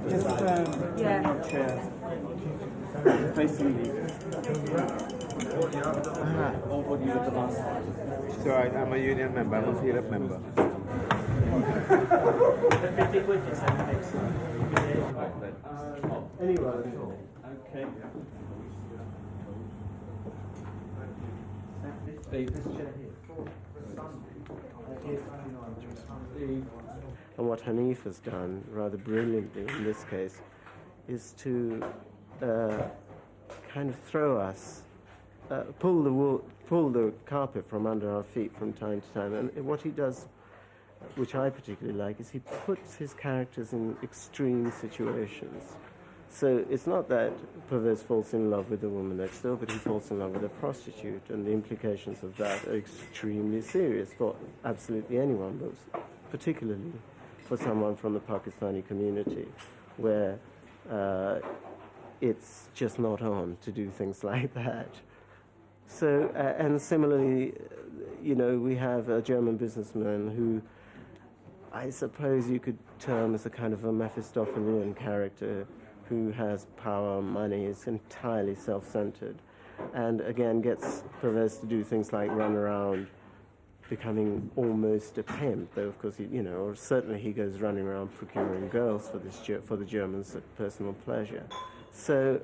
Just your chair. Facing me. Over you at the last. It's all right, I'm a union member, I'm a field member. Anyway, okay. Steve, this chair here. And what Hanif has done, rather brilliantly in this case, is to kind of throw us, pull the carpet from under our feet from time to time. And what he does, which I particularly like, is he puts his characters in extreme situations. So it's not that Pervez falls in love with the woman next door, but he falls in love with a prostitute, and the implications of that are extremely serious for absolutely anyone, but particularly for someone from the Pakistani community, where it's just not on to do things like that. So, and similarly, you know, we have a German businessman who I suppose you could term as a kind of a Mephistophelian character, who has power, money, is entirely self-centered, and again gets Pervez to do things like run around becoming almost a pimp, though of course he, you know, or certainly he goes running around procuring girls for the Germans' personal pleasure. So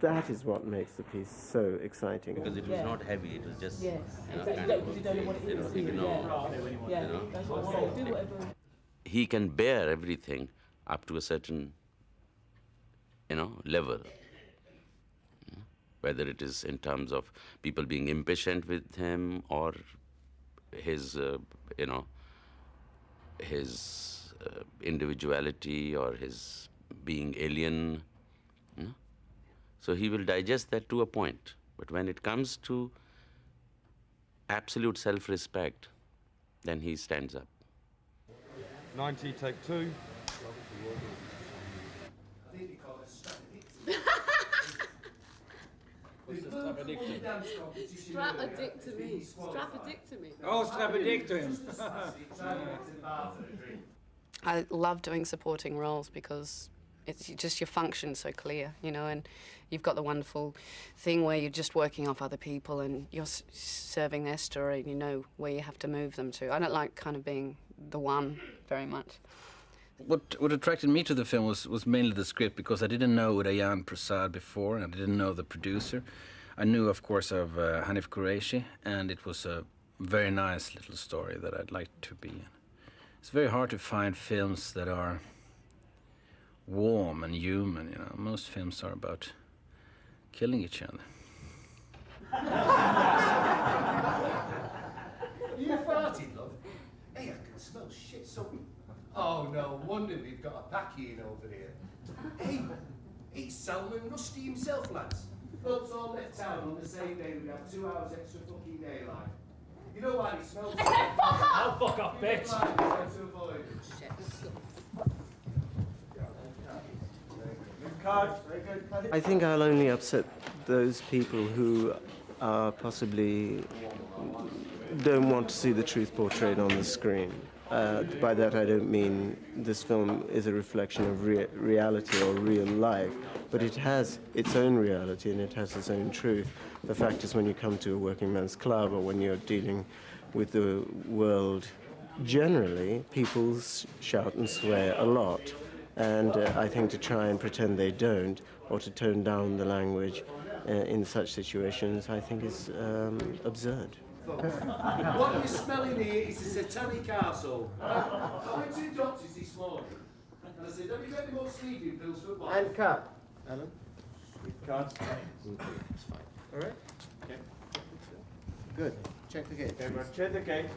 that is what makes the piece so exciting. Because it was not heavy, it was just yes. He can bear everything up to a certain level. Whether it is in terms of people being impatient with him or his, his individuality or his being alien. So he will digest that to a point. But when it comes to absolute self-respect, then he stands up. 90, take 2. Strapedictomy. Oh, strapedictomy. I love doing supporting roles because it's just your function so clear, and you've got the wonderful thing where you're just working off other people and you're serving their story and you know where you have to move them to. I don't like kind of being the one very much. What attracted me to the film was mainly the script, because I didn't know UDAYAN PRASAD before, and I didn't know the producer. I knew, of course, of Hanif Kureishi, and it was a very nice little story that I'd like to be in. It's very hard to find films that are warm and human, Most films are about killing each other. You farted, love? Hey, I can smell shit, something. Oh, no wonder we've got a packy in over here. Hey, it's Salman Rushdie himself, lads. Folks all left town on the same day. We have 2 hours extra fucking daylight. You know why he smells? I said fuck up! I'll fuck up, bitch! I think I'll only upset those people who are possibly don't want to see the truth portrayed on the screen. By that I don't mean this film is a reflection of reality or real life, but it has its own reality and it has its own truth. The fact is, when you come to a working man's club or when you're dealing with the world generally, people shout and swear a lot. And I think to try and pretend they don't, or to tone down the language in such situations, I think is absurd. What you're smelling here is a satanic arsehole. I went to the doctors this morning, and I said, have you got any more sleeping pills for what? And cut. Alan? Cut. It's fine. All right? Okay. Good. Check the gate. Check the gate.